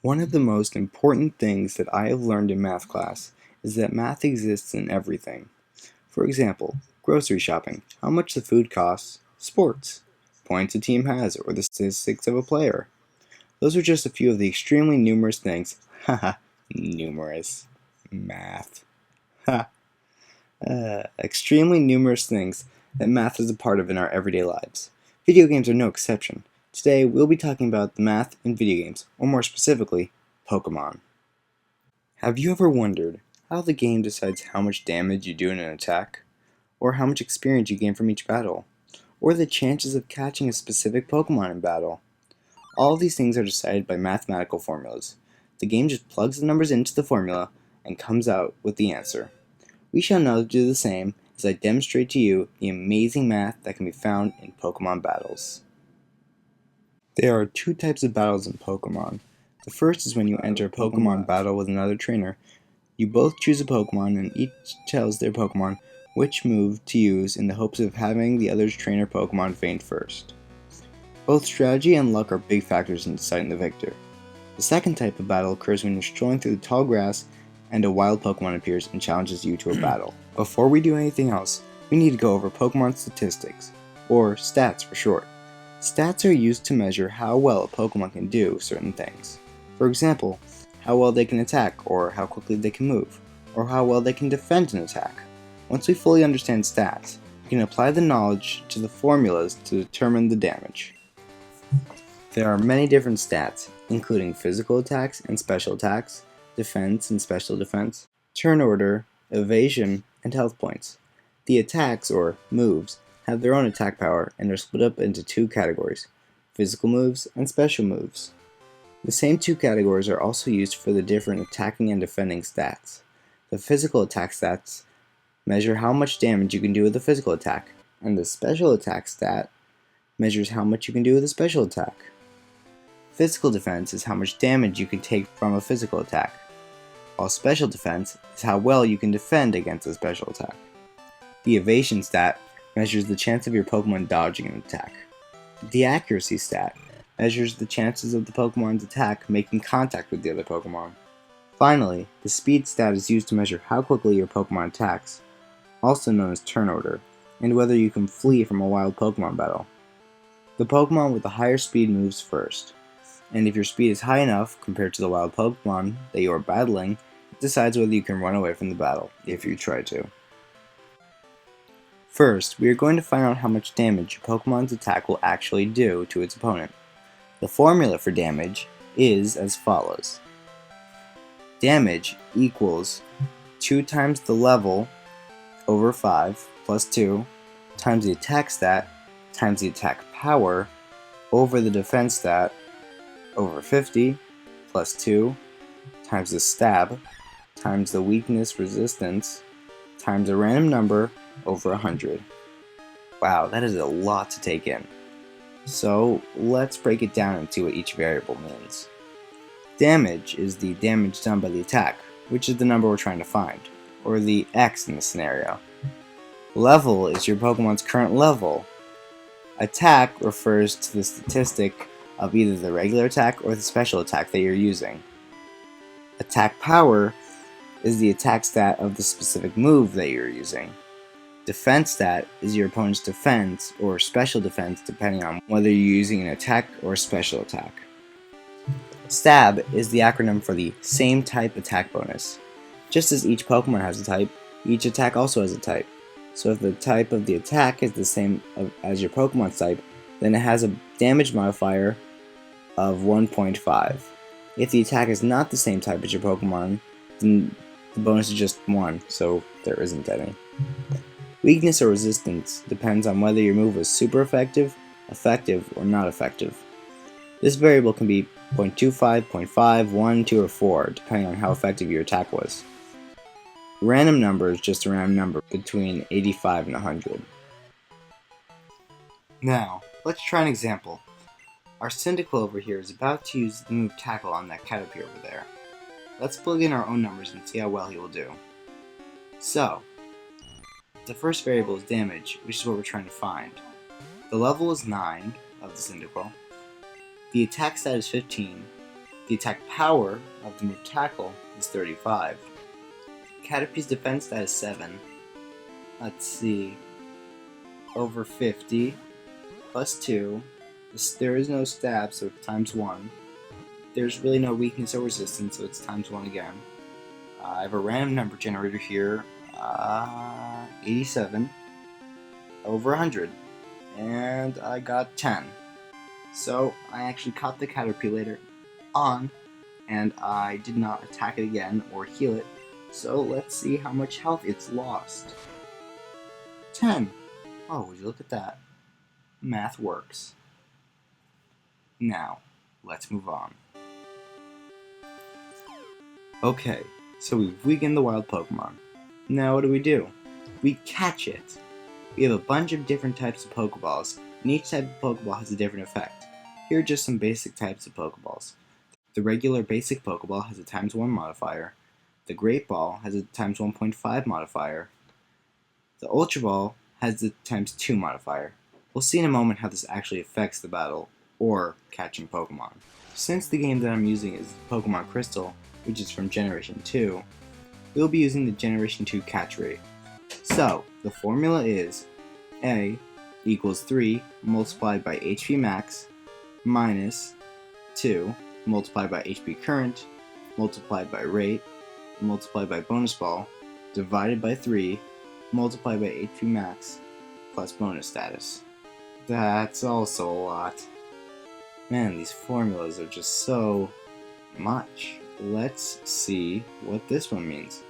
One of the most important things that I have learned in math class is that math exists in everything. For example, grocery shopping, how much the food costs, sports, points a team has, or the statistics of a player. Those are just a few of the extremely numerous things. Haha, numerous. Math. Ha. Extremely numerous things that math is a part of in our everyday lives. Video games are no exception. Today, we'll be talking about the math in video games, or more specifically, Pokemon. Have you ever wondered how the game decides how much damage you do in an attack? Or how much experience you gain from each battle? Or the chances of catching a specific Pokemon in battle? All of these things are decided by mathematical formulas. The game just plugs the numbers into the formula and comes out with the answer. We shall now do the same as I demonstrate to you the amazing math that can be found in Pokemon battles. There are two types of battles in Pokemon. The first is when you enter a Pokemon battle with another trainer. You both choose a Pokemon and each tells their Pokemon which move to use in the hopes of having the other's trainer Pokemon faint first. Both strategy and luck are big factors in deciding the victor. The second type of battle occurs when you're strolling through the tall grass and a wild Pokemon appears and challenges you to a battle. Before we do anything else, we need to go over Pokemon statistics, or stats for short. Stats are used to measure how well a Pokemon can do certain things. For example, how well they can attack, or how quickly they can move, or how well they can defend an attack. Once we fully understand stats, we can apply the knowledge to the formulas to determine the damage. There are many different stats, including physical attacks and special attacks, defense and special defense, turn order, evasion, and health points. The attacks, or moves, have their own attack power and are split up into two categories, physical moves and special moves. The same two categories are also used for the different attacking and defending stats. The physical attack stats measure how much damage you can do with a physical attack, and the special attack stat measures how much you can do with a special attack. Physical defense is how much damage you can take from a physical attack, while special defense is how well you can defend against a special attack. The evasion stat measures the chance of your Pokemon dodging an attack. The accuracy stat measures the chances of the Pokemon's attack making contact with the other Pokemon. Finally, the speed stat is used to measure how quickly your Pokemon attacks, also known as turn order, and whether you can flee from a wild Pokemon battle. The Pokemon with the higher speed moves first, and if your speed is high enough compared to the wild Pokemon that you are battling, it decides whether you can run away from the battle, if you try to. First, we are going to find out how much damage your Pokemon's attack will actually do to its opponent. The formula for damage is as follows. Damage equals 2 times the level over 5 plus 2 times the attack stat times the attack power over the defense stat over 50 plus 2 times the stab times the weakness resistance times a random number over 100. Wow, that is a lot to take in. So let's break it down and see what each variable means. Damage is the damage done by the attack, which is the number we're trying to find, or the X in this scenario. Level is your Pokemon's current level. Attack refers to the statistic of either the regular attack or the special attack that you're using. Attack power is the attack stat of the specific move that you're using. Defense stat is your opponent's defense or special defense depending on whether you're using an attack or a special attack. Stab is the acronym for the same type attack bonus. Just as each Pokemon has a type, each attack also has a type. So if the type of the attack is the same as your Pokemon's type, then it has a damage modifier of 1.5. If the attack is not the same type as your Pokemon, then the bonus is just 1, so there isn't any. Weakness or resistance depends on whether your move was super effective, or not effective. This variable can be 0.25, 0.5, 1, 2, or 4, depending on how effective your attack was. Random number is just a random number between 85 and 100. Now, let's try an example. Our Cyndaquil over here is about to use the move Tackle on that Caterpie over there. Let's plug in our own numbers and see how well he will do. So, the first variable is damage, which is what we're trying to find. The level is 9 of the Cyndaquil. The attack stat is 15, The attack power of the move Tackle is 35. Caterpie's defense stat is 7. Let's see. Over 50. Plus 2. There is no stab, so it's times 1. There's really no weakness or resistance, so it's times 1 again. I have a random number generator here. 87. Over 100. And I got 10. So I actually caught the Caterpillar on, and I did not attack it again or heal it. So let's see how much health it's lost. 10. Oh, would you look at that? Math works. Now, let's move on. Okay, so we've weakened the wild Pokemon. Now what do? We catch it. We have a bunch of different types of Pokeballs, and each type of Pokeball has a different effect. Here are just some basic types of Pokeballs. The regular basic Pokeball has a times 1 modifier. The Great Ball has a times 1.5 modifier. The Ultra Ball has the times 2 modifier. We'll see in a moment how this actually affects the battle, or catching Pokemon. Since the game that I'm using is Pokemon Crystal, which is from Generation 2, we'll be using the Generation 2 catch rate. So, the formula is A equals 3 multiplied by HP max minus 2 multiplied by HP current multiplied by rate multiplied by bonus ball divided by 3 multiplied by HP max plus bonus status. That's also a lot. Man, these formulas are just so much. Let's see what this one means.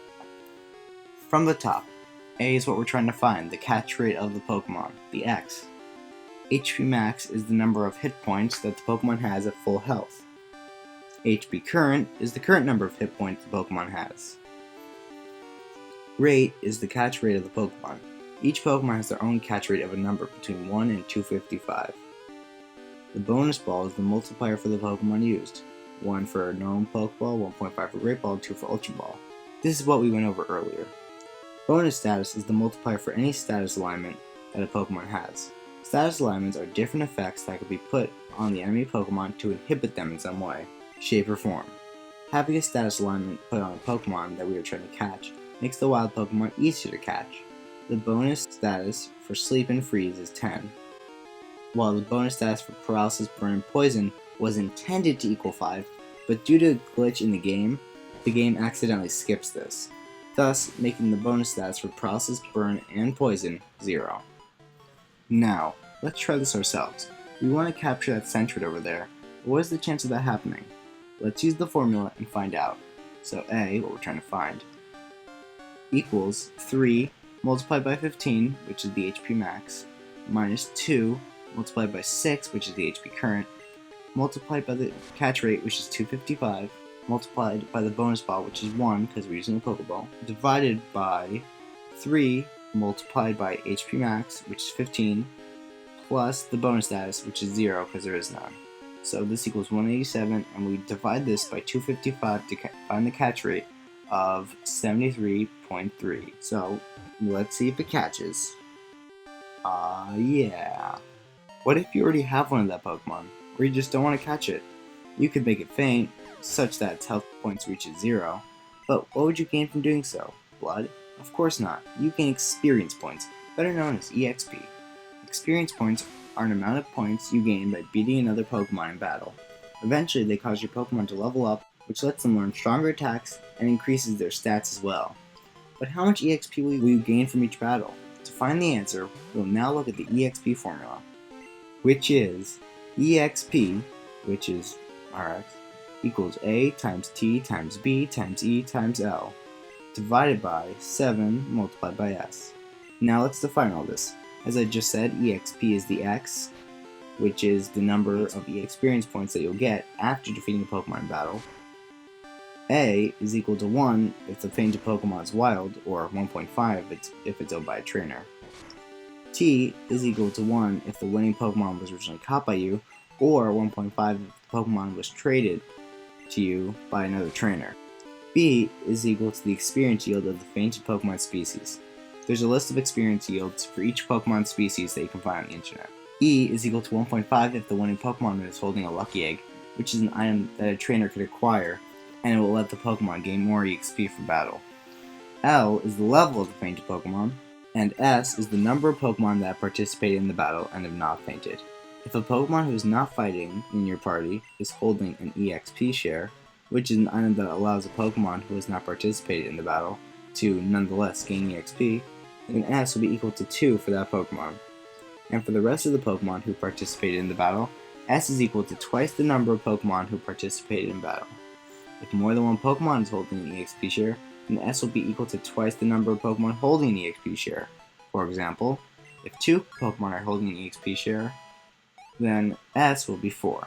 From the top, A is what we're trying to find, the catch rate of the Pokemon, the X. HP max is the number of hit points that the Pokemon has at full health. HP current is the current number of hit points the Pokemon has. Rate is the catch rate of the Pokemon. Each Pokemon has their own catch rate of a number between 1 and 255. The bonus ball is the multiplier for the Pokemon used. 1 for a normal Pokeball, 1.5 for Great Ball, 2 for Ultra Ball. This is what we went over earlier. Bonus status is the multiplier for any status alignment that a Pokemon has. Status alignments are different effects that could be put on the enemy Pokemon to inhibit them in some way, shape, or form. Having a status alignment put on a Pokemon that we are trying to catch makes the wild Pokemon easier to catch. The bonus status for Sleep and Freeze is 10, while the bonus status for Paralysis, Burn, and Poison was intended to equal 5, but due to a glitch in the game accidentally skips this, thus making the bonus stats for Paralysis, Burn, and Poison 0. Now, let's try this ourselves. We want to capture that Sentret over there. What is the chance of that happening? Let's use the formula and find out. So A, what we're trying to find, equals 3 multiplied by 15, which is the HP max, minus 2 multiplied by 6, which is the HP current, multiplied by the catch rate, which is 255, multiplied by the bonus ball, which is 1, because we're using a Pokeball, divided by 3 multiplied by HP max, which is 15, plus the bonus status, which is 0, because there is none. So this equals 187, and we divide this by 255 to find the catch rate of 73.3. So let's see if it catches. Yeah. What if you already have one of that Pokemon, or you just don't want to catch it? You could make it faint, such that its health points reaches 0, but what would you gain from doing so? Blood? Of course not. You gain experience points, better known as EXP. Experience points are an amount of points you gain by beating another Pokemon in battle. Eventually, they cause your Pokemon to level up, which lets them learn stronger attacks and increases their stats as well. But how much EXP will you gain from each battle? To find the answer, we'll now look at the EXP formula, which is EXP, which is Rx, equals A times T times B times E times L, divided by 7 multiplied by S. Now let's define all this. As I just said, EXP is the X, which is the number of experience points that you'll get after defeating a Pokemon in battle. A is equal to 1 if the fainted Pokemon is wild, or 1.5 if it's owned by a trainer. T is equal to 1 if the winning Pokemon was originally caught by you, or 1.5 if the Pokemon was traded to you by another trainer. B is equal to the experience yield of the fainted Pokemon species. There's a list of experience yields for each Pokemon species that you can find on the internet. E is equal to 1.5 if the winning Pokemon is holding a lucky egg, which is an item that a trainer could acquire, and it will let the Pokemon gain more EXP for battle. L is the level of the fainted Pokemon, and S is the number of Pokemon that participate in the battle and have not fainted. If a Pokemon who is not fighting in your party is holding an EXP share, which is an item that allows a Pokemon who has not participated in the battle to nonetheless gain EXP, then S will be equal to 2 for that Pokemon. And for the rest of the Pokemon who participated in the battle, S is equal to twice the number of Pokemon who participated in battle. If more than one Pokemon is holding an EXP share, then S will be equal to twice the number of Pokemon holding an EXP share. For example, if 2 Pokemon are holding an EXP share, then S will be 4.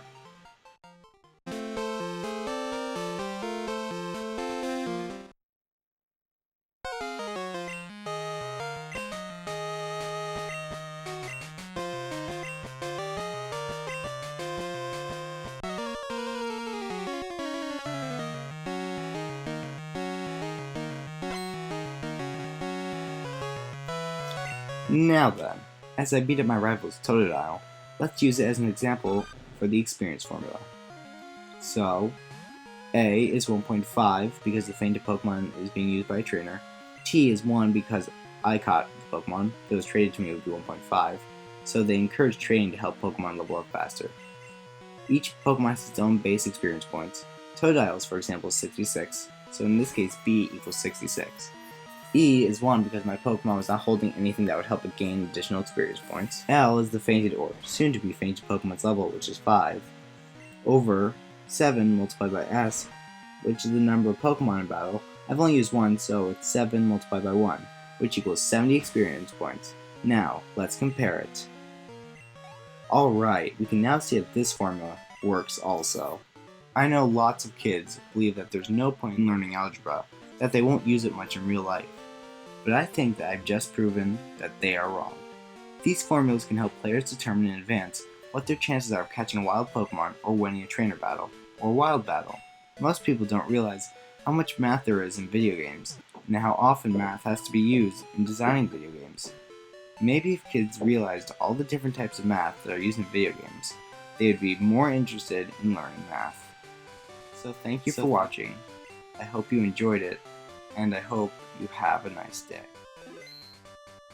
Now then, as I beat up my rival's Totodile, let's use it as an example for the experience formula. So, A is 1.5 because the fainted Pokemon is being used by a trainer. T is 1 because I caught the Pokemon. If it was traded to me, it would be 1.5. So they encourage trading to help Pokemon level up faster. Each Pokemon has its own base experience points. Totodile's, for example, is 66, so in this case B equals 66. E is 1 because my Pokemon was not holding anything that would help it gain additional experience points. L is the fainted or soon-to-be fainted Pokemon's level, which is 5, over 7 multiplied by S, which is the number of Pokemon in battle. I've only used 1, so it's 7 multiplied by 1, which equals 70 experience points. Now, let's compare it. Alright, we can now see that this formula works also. I know lots of kids believe that there's no point in learning algebra, that they won't use it much in real life. But I think that I've just proven that they are wrong. These formulas can help players determine in advance what their chances are of catching a wild Pokemon or winning a trainer battle, or wild battle. Most people don't realize how much math there is in video games, and how often math has to be used in designing video games. Maybe if kids realized all the different types of math that are used in video games, they would be more interested in learning math. So thank you for watching. I hope you enjoyed it, and I hope you have a nice day.